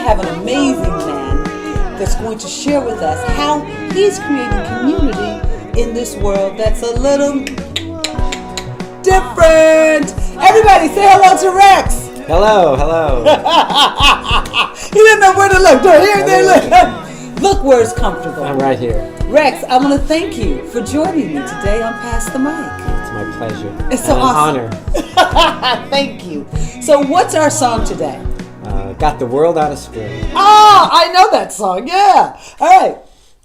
have an amazing man that's going to share with us how he's creating community in this world that's a little different. Everybody say hello to Rex. Hello, hello. He didn't know where to look. Here they look. Look where it's comfortable. I'm right here. Rex, I want to thank you for joining me today on Pass the Mic. It's my pleasure. It's so awesome. An honor. Thank you. So what's our song today? Got the World on a String. Oh, I know that song. Yeah. All right.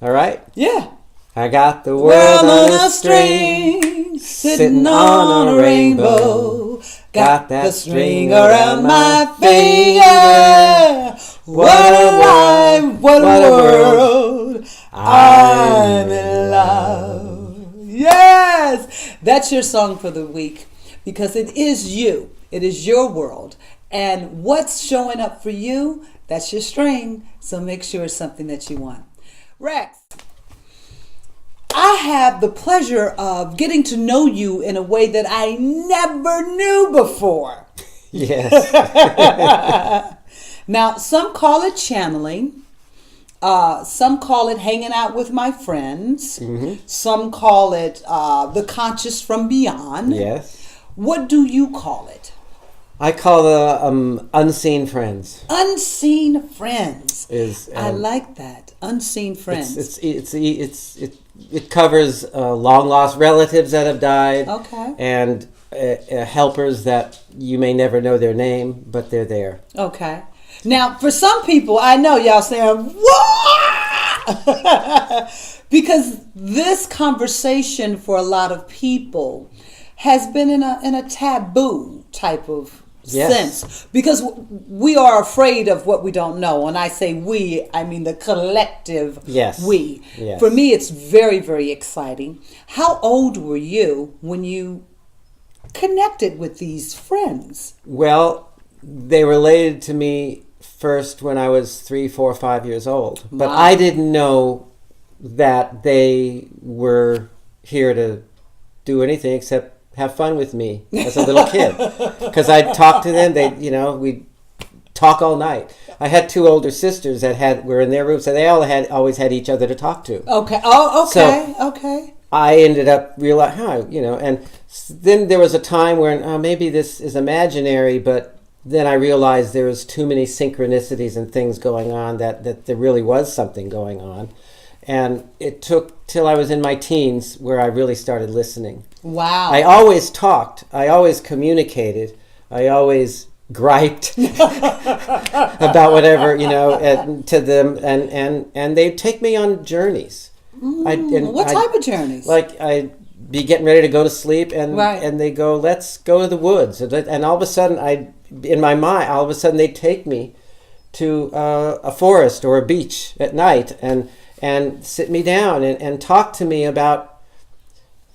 All right? Yeah. I got the world on a string, sitting on a rainbow. Got that string around my finger. What a life, what a world. I'm in love. Yes. That's your song for the week because it is you. It is your world. And what's showing up for you, that's your string. So make sure it's something that you want. Rex, I have the pleasure of getting to know you in a way that I never knew before. Yes. Now, some call it channeling. Some call it hanging out with my friends. Mm-hmm. Some call it the conscious from beyond. Yes. What do you call it? I call the unseen friends. Unseen friends. Is I like that. Unseen friends. It covers long lost relatives that have died. Okay. And helpers that you may never know their name, but they're there. Okay. Now, for some people, I know y'all saying, what? Because this conversation for a lot of people has been in a taboo type of sense. Because we are afraid of what we don't know. When I say we, I mean the collective we. Yes. For me, it's very, very exciting. How old were you when you connected with these friends? Well, they related to me first when I was 3, 4, 5 years old. But I didn't know that they were here to do anything except have fun with me as a little kid. Because I'd talk to them, we'd talk all night. I had 2 older sisters that were in their room, so they all always had each other to talk to. Okay. Oh, okay. So okay. I ended up realizing, and then there was a time when maybe this is imaginary, but then I realized there was too many synchronicities and things going on that there really was something going on. And it took till I was in my teens where I really started listening. Wow. I always talked. I always communicated. I always griped about whatever, to them. And they'd take me on journeys. What type of journeys? Like I'd be getting ready to go to sleep and they go, let's go to the woods. And all of a sudden, in my mind, all of a sudden they'd take me to a forest or a beach at night and sit me down and talk to me about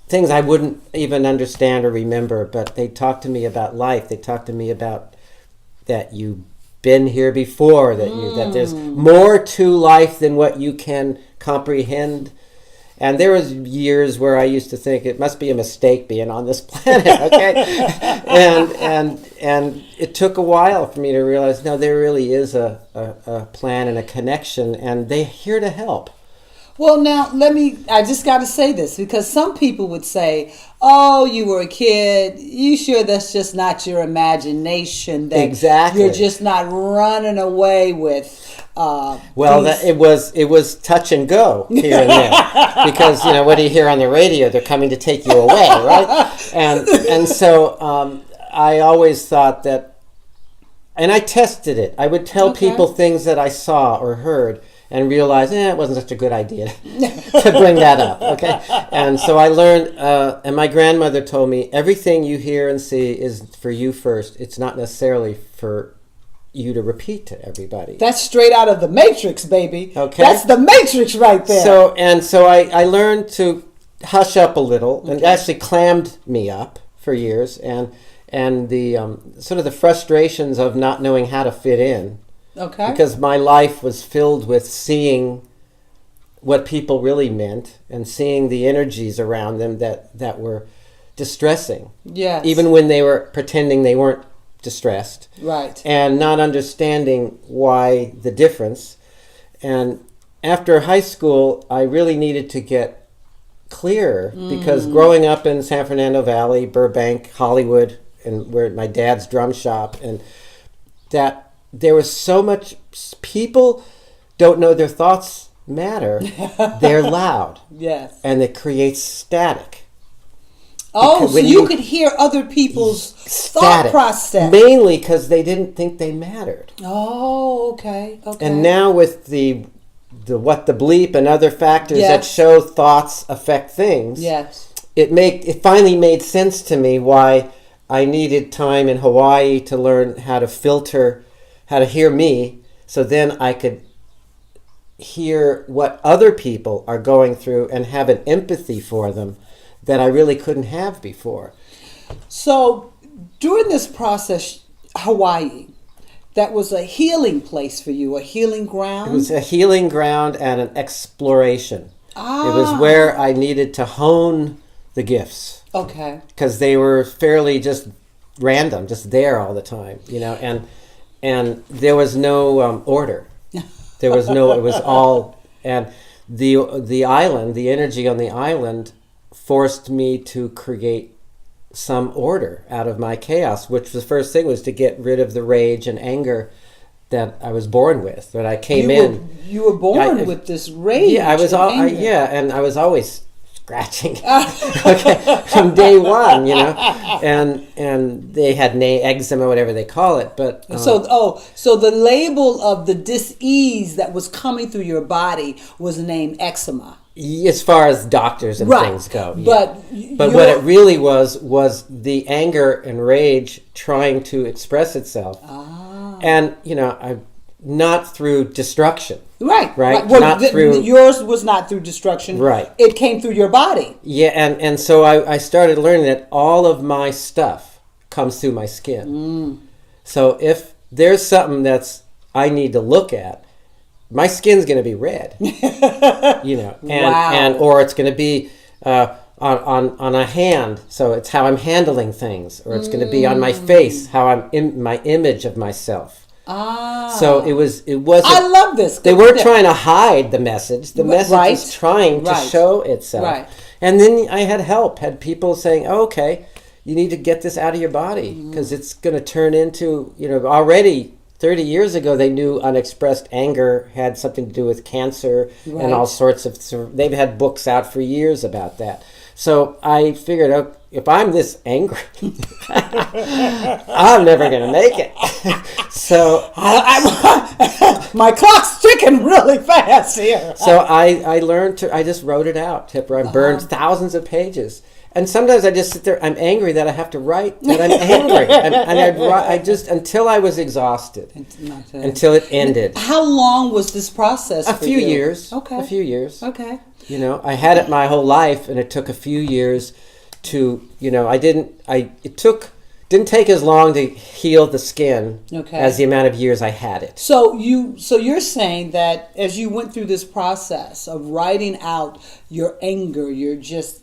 things I wouldn't even understand or remember, but they talk to me about life. They talk to me about that you've been here before, that there's more to life than what you can comprehend. And there was years where I used to think it must be a mistake being on this planet, okay? and it took a while for me to realize, no, there really is a plan and a connection, and they're here to help. Well, now, I just got to say this, because some people would say, oh, you were a kid. You sure that's just not your imagination? That exactly. You're just not running away with... it was touch and go here and there. Because, what do you hear on the radio? They're coming to take you away, right? And so I always thought that... And I tested it. I would tell people things that I saw or heard, and realized, it wasn't such a good idea to bring that up, okay? And so I learned, and my grandmother told me, everything you hear and see is for you first. It's not necessarily for you to repeat to everybody. That's straight out of the Matrix, baby. Okay. That's the Matrix right there. So I learned to hush up a little, and actually clammed me up for years, and the sort of the frustrations of not knowing how to fit in. Okay. Because my life was filled with seeing what people really meant and seeing the energies around them that were distressing. Yes. Even when they were pretending they weren't distressed. Right. And not understanding why the difference. And after high school, I really needed to get clearer because growing up in San Fernando Valley, Burbank, Hollywood, and where my dad's drum shop, and that there was so much, people don't know their thoughts matter. They're loud. Yes. And it creates static. Oh, because so you could hear other people's thought process. Mainly because they didn't think they mattered. Oh, okay. And now with the what the bleep and other factors that show thoughts affect things. Yes. It finally made sense to me why I needed time in Hawaii to learn how to filter, how to hear me, so then I could hear what other people are going through and have an empathy for them that I really couldn't have before. So during this process, Hawaii, that was a healing place for you, a healing ground? It was a healing ground and an exploration. It was where I needed to hone the gifts. Okay. Because they were fairly just random, just there all the time, and there was no order. There was no, it was all, and the island, the energy on the island forced me to create some order out of my chaos, which the first thing was to get rid of the rage and anger that I was born with. That I came You were born with this rage. Yeah, and I was always scratching. From day one, and they had eczema, whatever they call it. But so the label of the dis-ease that was coming through your body was named eczema. As far as doctors and things go. But what it really was the anger and rage trying to express itself. And, not through destruction. Right. Well, yours was not through destruction. Right. It came through your body. Yeah, and so I started learning that all of my stuff comes through my skin. So if there's something I need to look at, my skin's going to be red, or it's going to be on a hand, so it's how I'm handling things, or it's going to be on my face, how I'm in my image of myself. So it wasn't. I love this. They weren't trying to hide the message. The message was trying to show itself. Right. And then I had people saying, oh, okay, you need to get this out of your body because it's going to turn into, already 30 years ago, they knew unexpressed anger had something to do with cancer and all sorts of... They've had books out for years about that. So I figured, if I'm this angry, I'm never going to make it. So my clock's ticking really fast here. So I learned I just wrote it out, Tipper. I burned thousands of pages. And sometimes I just sit there, I'm angry that I have to write that I'm angry. I just, until I was exhausted, until it ended. How long was this process for you? Years. Okay. A few years. Okay. I had it my whole life, and it took a few years to, it didn't take as long to heal the skin as the amount of years I had it. So you're saying that as you went through this process of writing out your anger, you just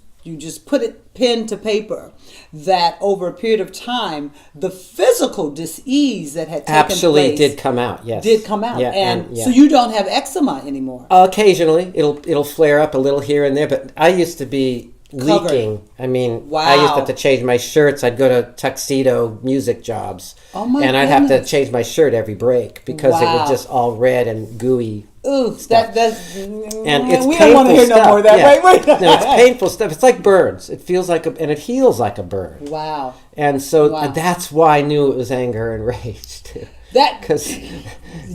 put it pen to paper, that over a period of time, the physical dis-ease that had taken place did come out, yes. Did come out. Yeah, and so you don't have eczema anymore. Occasionally. It'll flare up a little here and there, but I used to be leaking. I mean, I used to have to change my shirts. I'd go to tuxedo music jobs. Oh my And I'd have to change my shirt every break because it was just all red and gooey. Ooh, that's and it's we don't want to hear no more of that. Yeah. Wait. No, it's painful stuff. It's like burns. It feels like and it heals like a burn. Wow. And so that's why I knew it was anger and rage too. Because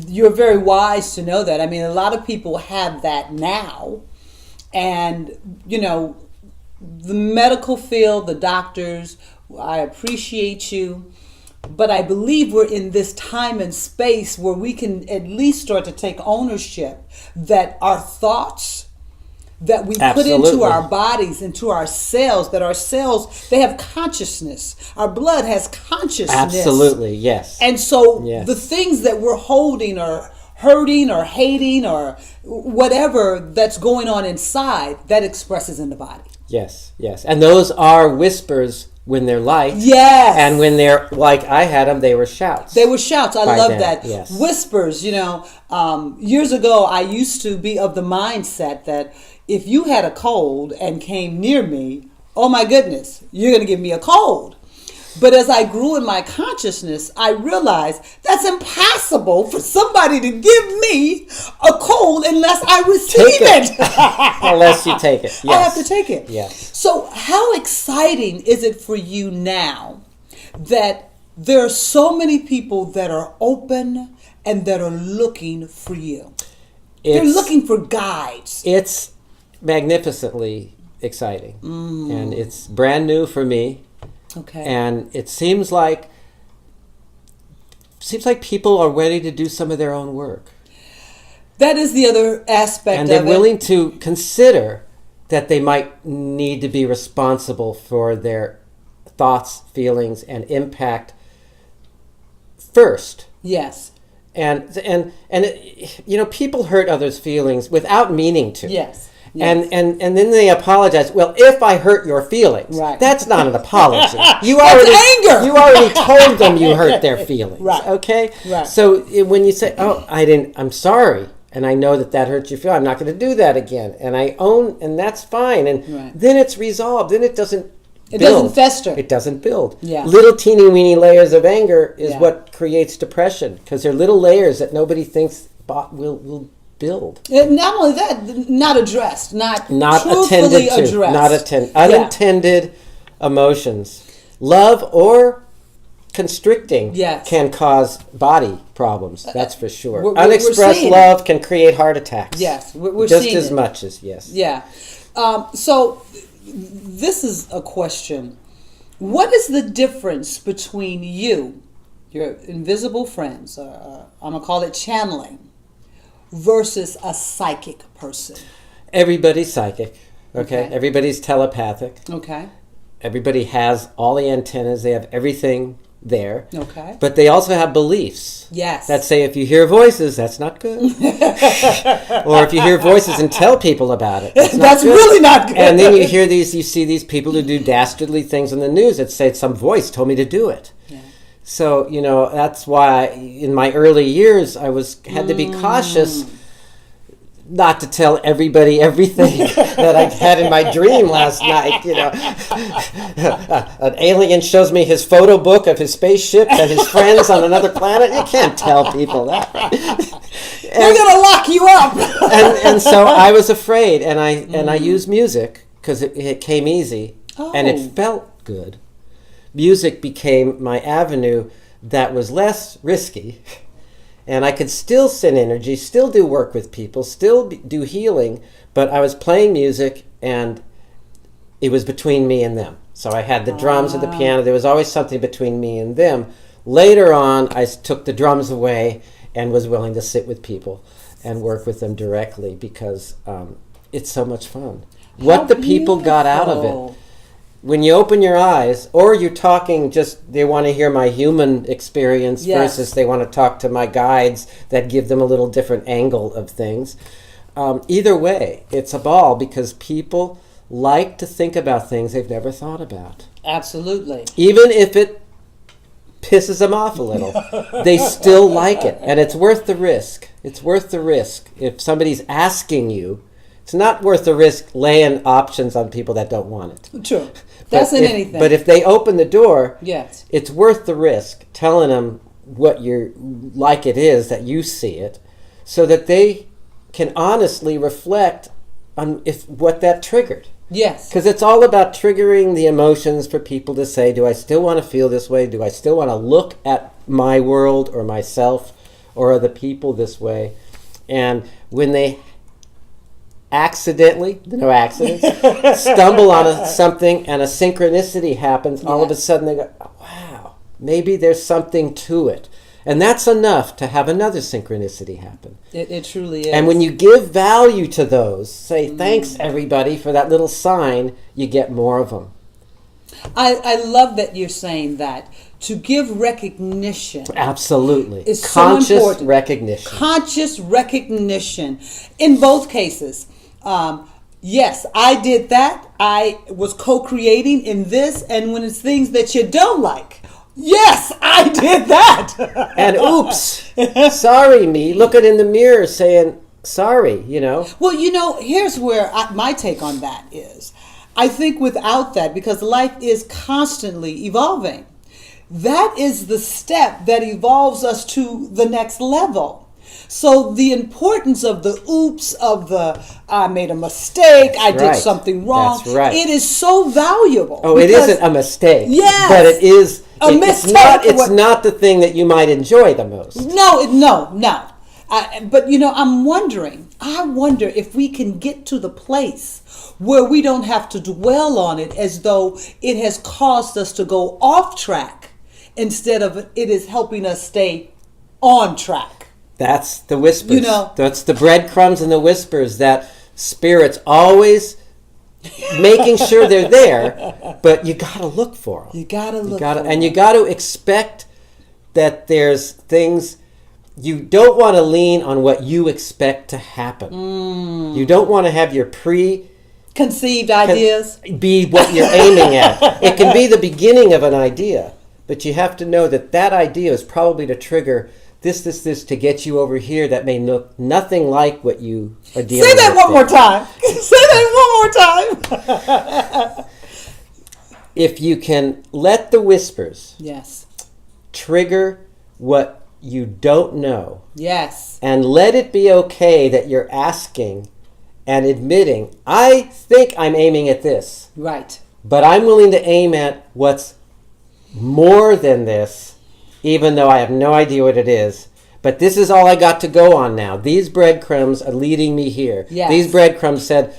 you're very wise to know that. I mean, a lot of people have that now, and the medical field, the doctors, I appreciate you. But I believe we're in this time and space where we can at least start to take ownership that our thoughts that we put into our bodies, into our cells, that our cells, they have consciousness. Our blood has consciousness. Absolutely, yes. And so the things that we're holding or hurting or hating or whatever that's going on inside, that expresses in the body. Yes. And those are whispers when they're light. Yes. And when they're like I had them, they were shouts. They were shouts. I love then, that. Yes. Whispers, years ago, I used to be of the mindset that if you had a cold and came near me, oh my goodness, you're going to give me a cold. But as I grew in my consciousness, I realized that's impossible for somebody to give me a cold unless I receive it. Unless you take it. Yes. I have to take it. Yes. So how exciting is it for you now that there are so many people that are open and that are looking for you? They're looking for guides. It's magnificently exciting. And it's brand new for me. Okay. And it seems like people are ready to do some of their own work. That is the other aspect and of it. they're willing to consider that they might need to be responsible for their thoughts, feelings, and impact first. Yes. And people hurt others' feelings without meaning to. Yes. Yes. And then they apologize. Well, if I hurt your feelings, right. That's not an apology. That's anger. You already told them you hurt their feelings. Right. Okay. Right. So when you say, "Oh, I'm sorry," and I know that hurt your feelings, I'm not going to do that again, and I own, and that's fine, and then it's resolved. Then it doesn't. It doesn't fester. It doesn't build. Yeah. Little teeny weeny layers of anger is what creates depression, because they're little layers that nobody thinks will build. Not only that, not addressed, not attended to, addressed. Unintended emotions. Love or constricting can cause body problems. That's for sure. Unexpressed love can create heart attacks. Yes, we're just seeing as it. much as yes. Yeah. So this is a question. What is the difference between you, your invisible friends, I'm gonna call it channeling, versus a psychic person? Everybody's psychic. Okay. Everybody's telepathic. Okay. Everybody has all the antennas. They have everything there. Okay. But they also have beliefs. Yes. That say if you hear voices, that's not good. Or if you hear voices and tell people about it, that's really not good. And then you see these people who do dastardly things on the news that say some voice told me to do it. Yeah. So, that's why in my early years I had to be cautious not to tell everybody everything that I had in my dream last night. An alien shows me his photo book of his spaceship and his friends on another planet. You can't tell people that. They're going to lock you up. and so I was afraid, and I used music because it came easy and it felt good. Music became my avenue that was less risky, and I could still send energy, still do work with people, still do healing, but I was playing music and it was between me and them. So I had the drums and the piano. There was always something between me and them. Later on, I took the drums away and was willing to sit with people and work with them directly because it's so much fun. What the people got out of it. When you open your eyes, or you're talking they want to hear my human experience versus they want to talk to my guides that give them a little different angle of things. Either way, it's a ball because people like to think about things they've never thought about. Absolutely. Even if it pisses them off a little, they still like it. And it's worth the risk. It's worth the risk. If somebody's asking you, it's not worth the risk laying options on people that don't want it. True. That's in anything. But if they open the door, yes, it's worth the risk telling them what you're like it is, that you see it, so that they can honestly reflect on what that triggered. Yes. Because it's all about triggering the emotions for people to say, do I still want to feel this way? Do I still want to look at my world or myself or other people this way? And when they accidentally, no accidents, stumble on something and a synchronicity happens, all of a sudden they go, oh, wow, maybe there's something to it. And that's enough to have another synchronicity happen. It truly is. And when you give value to those, say, thanks everybody for that little sign, you get more of them. I love that you're saying that. To give recognition. Absolutely. Is conscious so important. Recognition. Conscious recognition. In both cases, Yes, I did that. I was co-creating in this, and when it's things that you don't like, yes, I did that. And oops, sorry me, looking in the mirror saying, sorry, you know. Well, here's where my take on that is. I think without that, because life is constantly evolving, that is the step that evolves us to the next level. So the importance of the oops, of the I made a mistake, I did something wrong. That's right. It is so valuable. Oh, it isn't a mistake. Yes. But it is a mistake. It's not the thing that you might enjoy the most. No. But I'm wondering. I wonder if we can get to the place where we don't have to dwell on it as though it has caused us to go off track, instead of it is helping us stay on track. That's the whispers. That's the breadcrumbs and the whispers that Spirit's always making sure they're there, but you got to look for them. You got to look for them. And you got to expect that there's things. You don't want to lean on what you expect to happen. You don't want to have your conceived ideas be what you're aiming at. It can be the beginning of an idea, but you have to know that idea is probably to trigger this to get you over here that may look nothing like what you are dealing with. Say that one more time. Say that one more time. If you can let the whispers trigger what you don't know. Yes. And let it be okay that you're asking and admitting, I think I'm aiming at this. Right. But I'm willing to aim at what's more than this, even though I have no idea what it is. But this is all I got to go on now. These breadcrumbs are leading me here. Yes. These breadcrumbs said,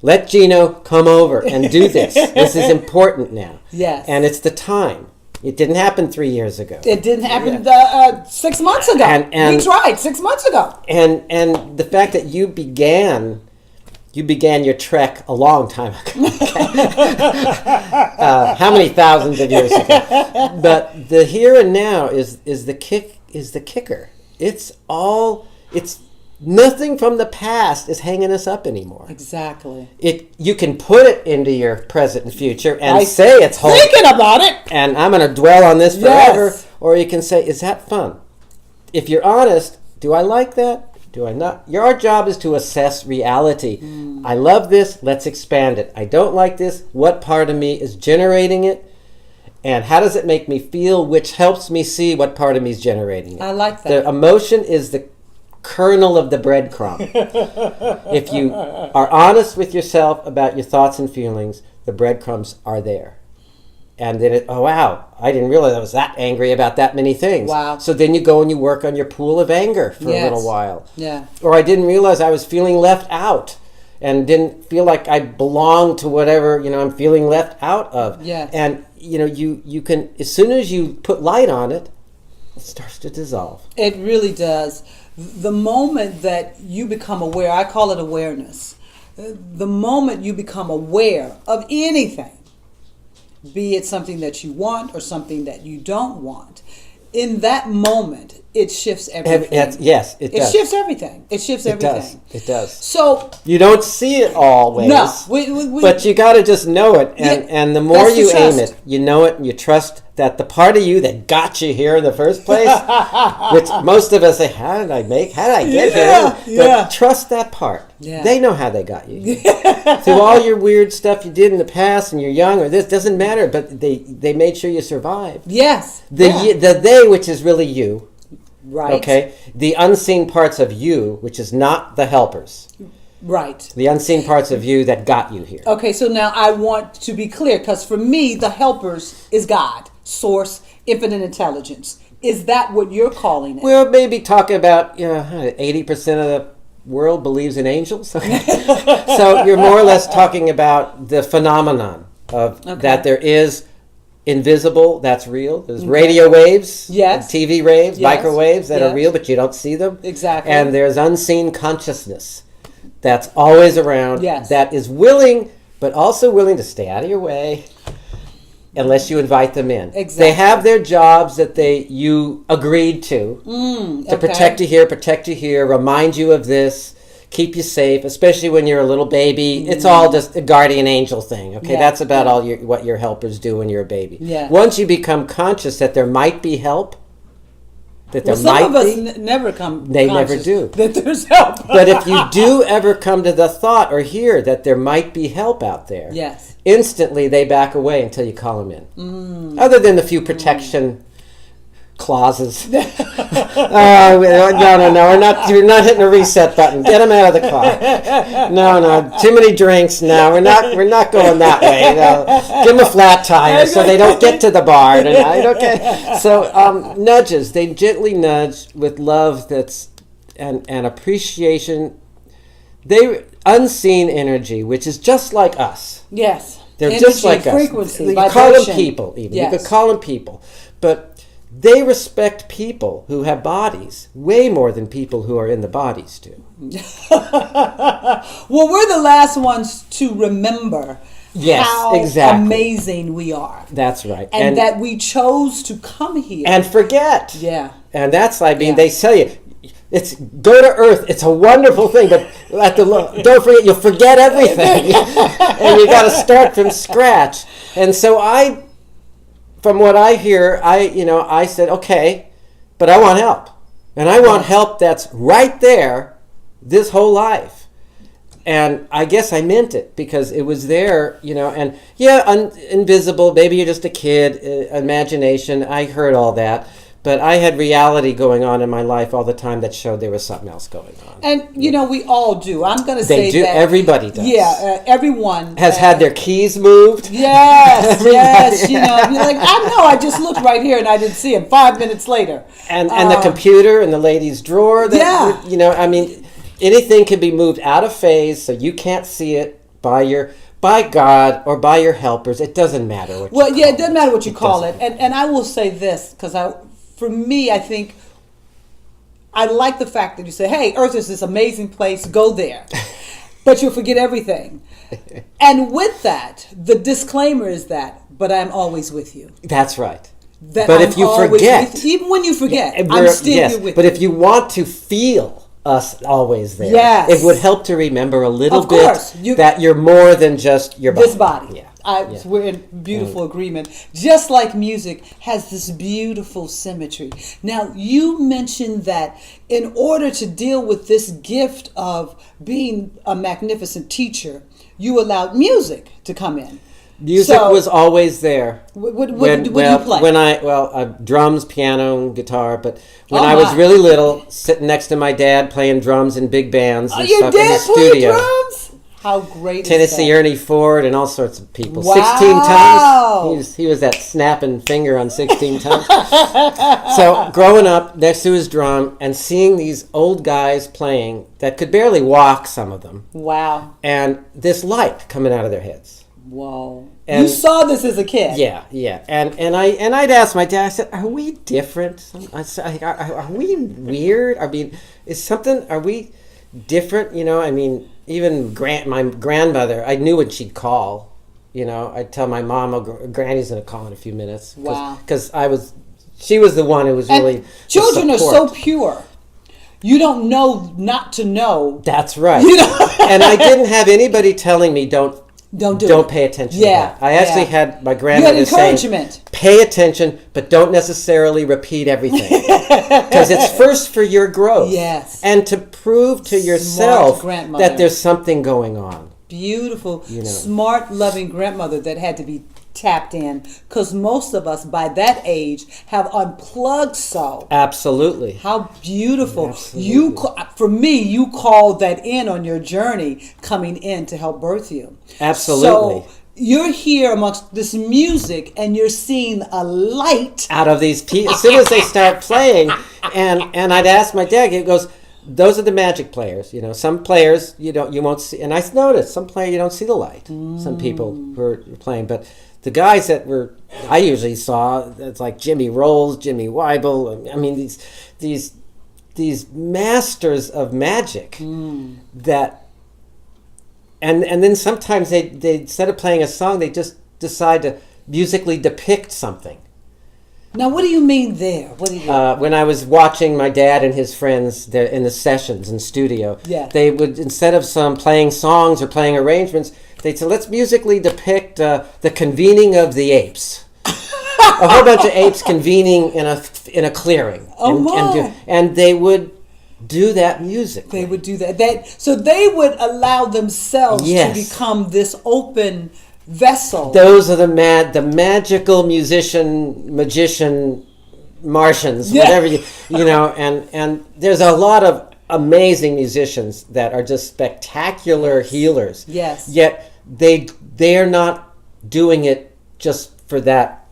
let Gino come over and do this. This is important now. Yes. And it's the time. It didn't happen 3 years ago. It didn't happen 6 months ago. And we tried 6 months ago. And the fact that you began your trek a long time ago. How many thousands of years ago? But the here and now is the kicker. It's nothing from the past is hanging us up anymore. Exactly. You can put it into your present and future and say it's whole. Thinking about it. And I'm going to dwell on this forever. Yes. Or you can say, is that fun? If you're honest, do I like that? Do I not? Your job is to assess reality. I love this. Let's expand it. I don't like this. What part of me is generating it? And how does it make me feel? Which helps me see what part of me is generating it. I like that. The emotion is the kernel of the breadcrumb. If you are honest with yourself about your thoughts and feelings, the breadcrumbs are there. And then oh wow, I didn't realize I was that angry about that many things. Wow. So then you go and you work on your pool of anger for a little while. Yeah. Or I didn't realize I was feeling left out and didn't feel like I belonged to whatever, I'm feeling left out of. Yes. And you can, as soon as you put light on it, it starts to dissolve. It really does. The moment that you become aware, I call it awareness. The moment you become aware of anything, be it something that you want or something that you don't want, in that moment, it shifts everything. Yes, it does. It shifts everything. It shifts everything. It does. So you don't see it always. No, but you got to just know it, and the more you aim it, you know it, and you trust that the part of you that got you here in the first place, which most of us say, how did I get here? But trust that part. Yeah. They know how they got you. Through all your weird stuff you did in the past, and you're young, or this doesn't matter, but they made sure you survived. Yes. The they, which is really you. Right. Okay. The unseen parts of you, which is not the helpers. Right. The unseen parts of you that got you here. Okay, so now I want to be clear, because for me, the helpers is God, source, infinite intelligence. Is that what you're calling it? We'll maybe talk about 80% of the world believes in angels. So you're more or less talking about the phenomenon of that there is invisible, that's real. There's radio waves, TV waves, microwaves that are real, but you don't see them. Exactly. And there's unseen consciousness that's always around, that is willing, but also willing to stay out of your way unless you invite them in. Exactly. They have their jobs that you agreed to protect you here, remind you of this, keep you safe, especially when you're a little baby. It's all just a guardian angel thing, okay? That's about all what your helpers do when you're a baby. Yeah. Once you become conscious that there might be help, some of us never come. They never do. That there's help. But if you do ever come to the thought or hear that there might be help out there, instantly they back away until you call them in. Other than the few protection clauses. No, we're not hitting a reset button. Get them out of the car. No, too many drinks. No, we're not going that way. No. Give them a flat tire so they don't get to the bar tonight. Okay. So nudges. They gently nudge with love and appreciation. They unseen energy, which is just like us. Yes. They're energy, just like frequency, us. You vibration. call them people. Even you could call them people, but they respect people who have bodies way more than people who are in the bodies do. Well, we're the last ones to remember how amazing we are. That's right. And that we chose to come here. And forget. Yeah. And that's, they tell you, it's go to Earth. It's a wonderful thing, but don't forget, you'll forget everything. And you got to start from scratch. And so from what I hear, I said, okay, but I want help. And I want help that's right there this whole life. And I guess I meant it because it was there, and invisible, maybe you're just a kid, imagination, I heard all that. But I had reality going on in my life all the time that showed there was something else going on. And, we all do. I'm going to say that. They do. Everybody does. Yeah, everyone. Has had their keys moved. Yes, yes. You're like, I know, I just looked right here and I didn't see him 5 minutes later. And the computer in the lady's drawer. Anything can be moved out of phase so you can't see it by God or by your helpers. It doesn't matter what you call it. It doesn't matter what you call it. And I will say this, because for me, I think I like the fact that you say, hey, Earth is this amazing place, go there. But you'll forget everything. And with that, the disclaimer is but I'm always with you. That's right. But if you forget. Even when you forget, I'm still here with you. But if you want to feel us always there, it would help to remember a little bit that you're more than just your body. This body. Yeah. We're in beautiful agreement. Just like music has this beautiful symmetry. Now, you mentioned that in order to deal with this gift of being a magnificent teacher, you allowed music to come in. Music was always there. What do you play? Drums, piano, guitar. But when I was really little, sitting next to my dad playing drums in big bands and stuff in the studio. Drums? How great Tennessee is that? Ernie Ford and all sorts of people. Wow. 16 tons. He was that snapping finger on 16 tons. So growing up next to his drum and seeing these old guys playing that could barely walk, some of them. Wow. And this light coming out of their heads. Whoa. And you saw this as a kid. Yeah. And I'd ask my dad, I said, are we different? I said, are we weird? I mean, are we different? Even my grandmother, I knew what she'd call. I'd tell my mom, Granny's going to call in a few minutes. Wow. Because she was the one who was really children are so pure. You don't know not to know. That's right. And I didn't have anybody telling me don't pay attention to that. I actually had my grandmother saying, pay attention, but don't necessarily repeat everything. Because it's first for your growth. Yes. And to prove to yourself that there's something going on. Beautiful, smart, loving grandmother that had to be tapped in, because most of us by that age have unplugged. So absolutely, how beautiful. Absolutely. For me, you called that in on your journey coming in to help birth you. Absolutely. So you're here amongst this music and you're seeing a light out of these people as soon as they start playing. And I'd ask my dad, he goes, those are the magic players. Some players you won't see, and I noticed some players you don't see the light. Some people who are playing, but the guys I usually saw, it's like Jimmy Rolls, Jimmy Weibel. I mean, these masters of magic that, and then sometimes they instead of playing a song, they just decide to musically depict something. Now, what do you mean there? What do you when I was watching my dad and his friends in the sessions in studio, they would, instead of playing songs or playing arrangements, they'd say, let's musically depict the convening of the apes. A whole bunch of apes convening in a clearing. And they would do that musically. They would do that. So they would allow themselves to become this open vessel. Those are the magical magician Martians, whatever you know, and there's a lot of amazing musicians that are just spectacular healers. Yes. Yet they're not doing it just for that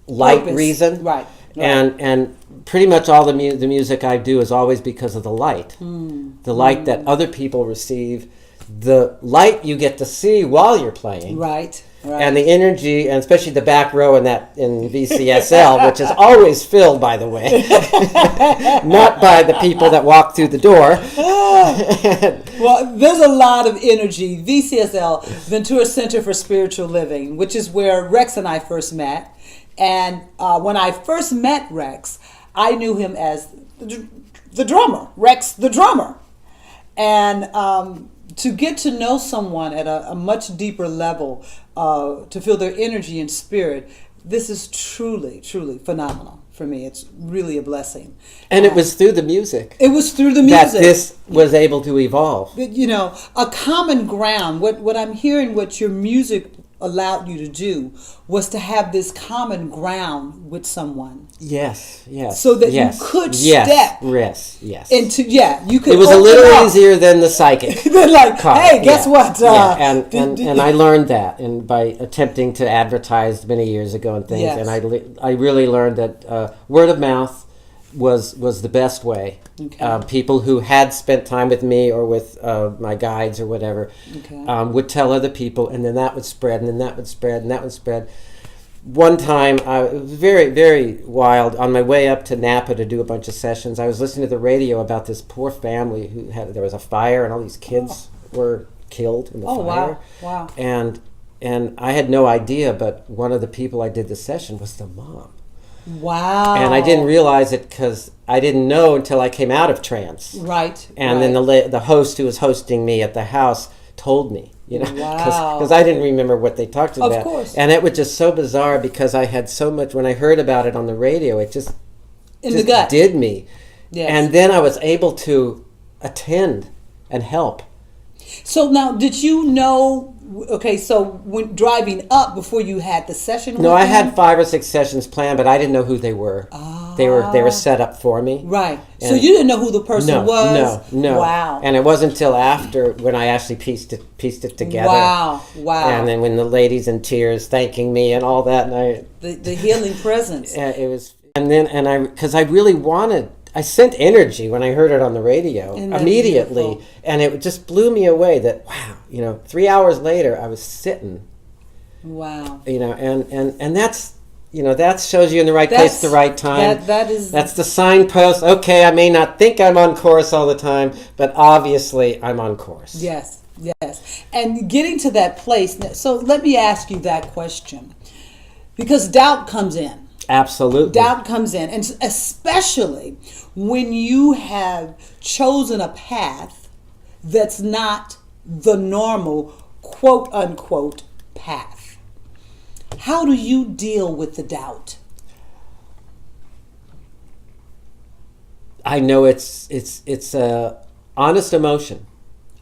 light reason. Right. And pretty much all the music I do is always because of the light. The light that other people receive, the light you get to see while you're playing. Right. And the energy, and especially the back row in VCSL, which is always filled, by the way, not by the people that walk through the door. Well, there's a lot of energy. VCSL, Ventura Center for Spiritual Living, which is where Rex and I first met. And when I first met Rex, I knew him as the drummer, Rex the drummer. And to get to know someone at a much deeper level, to feel their energy and spirit, this is truly, truly phenomenal for me. It's really a blessing. And it was through the music. It was through the music that this was able to evolve. You know, a common ground. What I'm hearing, what your music allowed you to do, was to have this common ground with someone. Yes. So that you could step. Yes. Into you could. It was a little easier than the psychic. They're like, hey, guess what? And I learned that, and by attempting to advertise many years ago and things, and I really learned that word of mouth was the best way. Okay. People who had spent time with me or with my guides or whatever would tell other people, and then that would spread, and then that would spread, and that would spread. One time, it was very, very wild. On my way up to Napa to do a bunch of sessions, I was listening to the radio about this poor family there was a fire, and all these kids were killed in the fire. Wow. And I had no idea, but one of the people I did the session was the mom. Wow. And I didn't realize it because I didn't know until I came out of trance. Right. And then the host who was hosting me at the house told me, because I didn't remember what they talked about. Of course. And it was just so bizarre because I had so much, when I heard about it on the radio, it just the gut did me. Yes. And then I was able to attend and help. So now, did you know? Okay, so when driving up before you had the session. No, I had 5 or 6 sessions planned, but I didn't know who they were. They were set up for me. Right. And so you didn't know who the person was. No. Wow. And it wasn't until after when I actually pieced it together. Wow. And then when the lady's in tears thanking me and all that, and the healing presence. It was, because I really wanted. I sent energy when I heard it on the radio immediately, and it just blew me away that, wow, 3 hours later I was sitting. Wow. And that's, that shows you in the right place at the right time. That's the signpost. Okay, I may not think I'm on course all the time, but obviously I'm on course. Yes. And getting to that place, so let me ask you that question, because doubt comes in. Absolutely. Doubt comes in, and especially when you have chosen a path that's not the normal, quote unquote, path. How do you deal with the doubt? I know it's a honest emotion.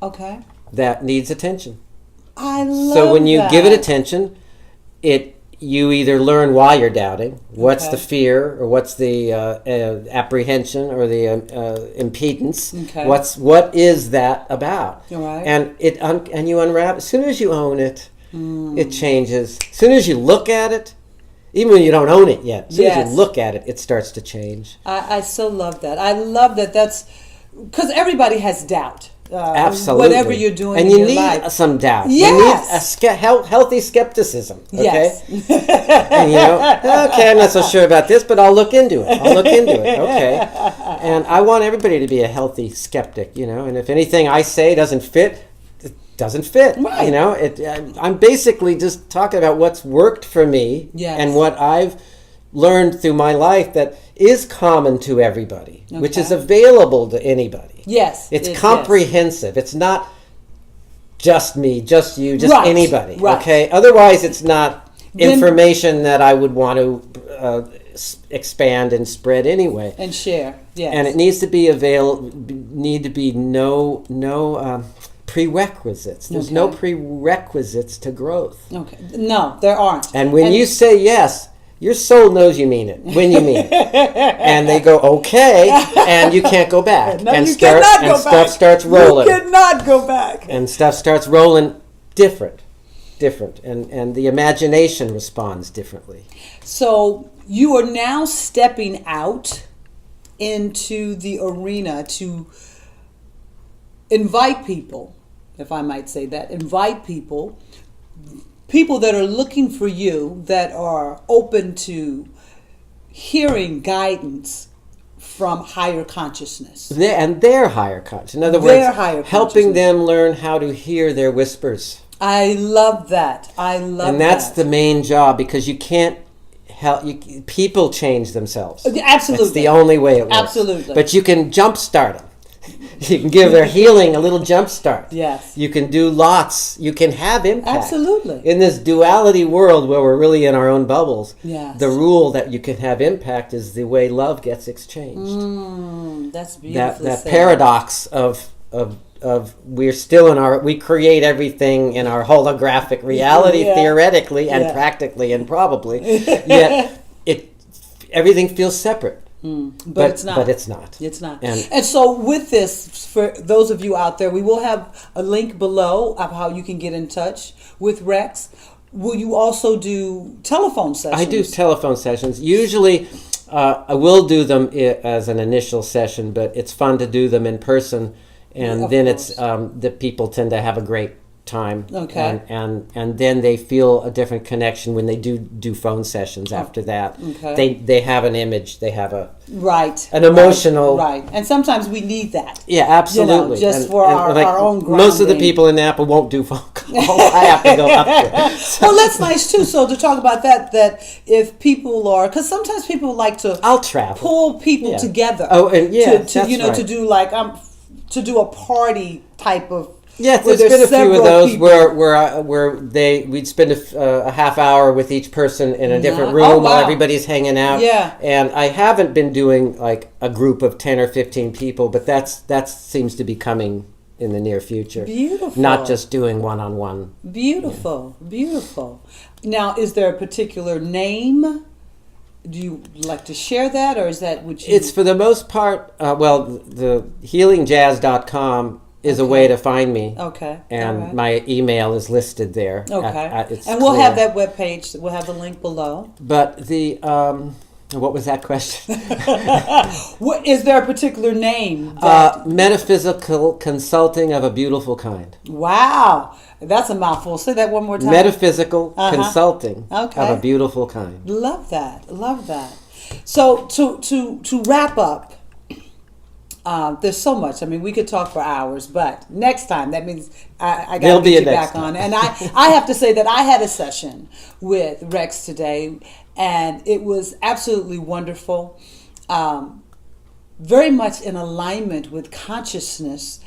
Okay. That needs attention. I love So when you that. give it attention, you either learn why you're doubting, what's the fear, or what's the apprehension, or the impedance. Okay. What is that about? All right. And and you unwrap. As soon as you own it, it changes. As soon as you look at it, even when you don't own it yet, as soon as you look at it, it starts to change. I so love that. I love that. That's because everybody has doubt. Absolutely. Whatever you're doing and in you your need life. some doubt. Yes. You need healthy skepticism. Okay? Yes. And okay, I'm not so sure about this, but I'll look into it. Okay. And I want everybody to be a healthy skeptic, and if anything I say doesn't fit, it doesn't fit. Right. I'm basically just talking about what's worked for me Yes. and what I've learned through my life that is common to everybody, which is available to anybody. Yes. It's comprehensive. It's not just me, just you, just anybody. Right. Okay? Otherwise, it's not information that I would want to expand and spread anyway. And share, yes. And it needs to be no prerequisites. There's no prerequisites to growth. Okay. No, there aren't. And when you say yes, your soul knows you mean it when you mean it. And they go, okay, and you can't go back. No, and you cannot go back. Stuff starts rolling. You cannot go back. And stuff starts rolling different. And the imagination responds differently. So you are now stepping out into the arena to invite people, if I might say that, people that are looking for you, that are open to hearing guidance from higher consciousness. Their higher consciousness. In other words, helping them learn how to hear their whispers. I love that. And that's the main job, because you can't help. People change themselves. Absolutely. That's the only way it works. Absolutely. But you can jumpstart them. You can give their healing a little jump start. Yes. You can do lots. You can have impact. Absolutely. In this duality world where we're really in our own bubbles, yes. The rule that you can have impact is the way love gets exchanged. That's beautiful. That paradox of we're still we create everything in our holographic reality, theoretically and practically and probably, yet everything feels separate. But it's not. But it's not. It's not. And so with this, for those of you out there, we will have a link below of how you can get in touch with Rex. Will you also do telephone sessions? I do telephone sessions. Usually I will do them as an initial session, but it's fun to do them in person. And then it's the people tend to have a great time. Okay. And then they feel a different connection when they do phone sessions after that. Okay. They have an image. They have an emotional right. And sometimes we need that. Yeah, absolutely. Just for our own grounding. Most of the people in Napa won't do phone calls. I have to go up there. So. Well, that's nice too. So to talk about that if people are, because sometimes people like to I'll travel. Pull people together. Oh, and to do like to do a party type of. Yes, there's been a few of those where we'd spend a half hour with each person in a different room while everybody's hanging out. Yeah. And I haven't been doing like a group of 10 or 15 people, but that seems to be coming in the near future. Beautiful. Not just doing one-on-one. Beautiful, beautiful. Now, is there a particular name? Do you like to share that, or is that what you... It's for the most part, the healingjazz.com is a way to find me. Okay. And my email is listed there. Okay. And we'll have that webpage. We'll have the link below. But the... what was that question? Is there a particular name? Metaphysical consulting of a beautiful kind. Wow. That's a mouthful. Say that one more time. Metaphysical consulting of a beautiful kind. Love that. Love that. So to wrap up, there's so much. I mean, we could talk for hours, but next time, that means I got to get you back on. And I have to say that I had a session with Rex today, and it was absolutely wonderful. Very much in alignment with consciousness.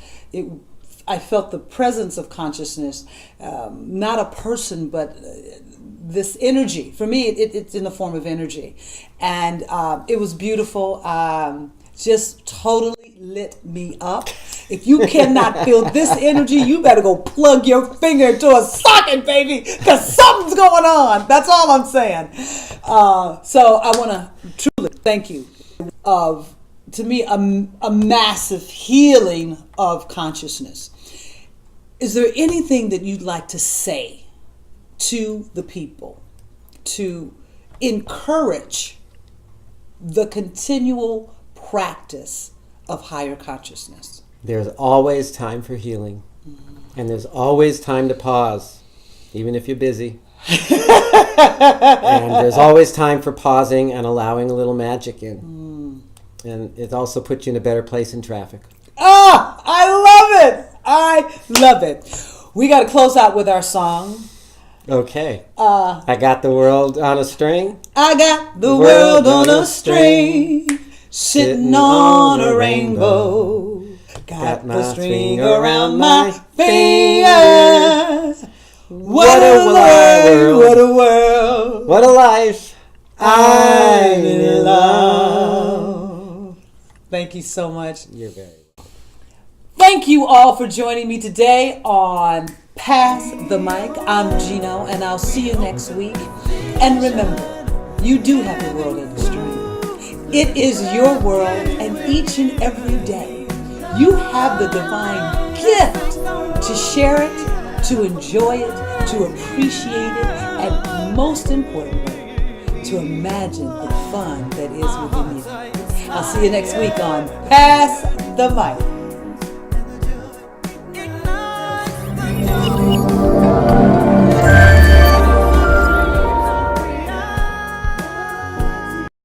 I felt the presence of consciousness, not a person, but this energy. For me, it's in the form of energy. And it was beautiful. Just totally lit me up. If you cannot feel this energy, you better go plug your finger into a socket, baby, because something's going on. That's all I'm saying. So I want to truly thank you to me, a massive healing of consciousness. Is there anything that you'd like to say to the people to encourage the continual practice of higher consciousness? There's always time for healing. And there's always time to pause, even if you're busy. And there's always time for pausing and allowing a little magic in. And it also puts you in a better place in traffic. Ah, I love it. I love it. We got to close out with our song. Okay. I got the world on a string. I got the world on a string, sitting on a rainbow. Got my string around my finger. What a world, what a world, what a life I'm in love. Thank you so much. You're very welcome. Thank you all for joining me today on Pass the Mic. I'm Gino, and I'll see you next week. And remember, you do have the world in the string. It is your world, and each and every day, you have the divine gift to share it, to enjoy it, to appreciate it, and most importantly, to imagine the fun that is within you. I'll see you next week on Pass the Mic.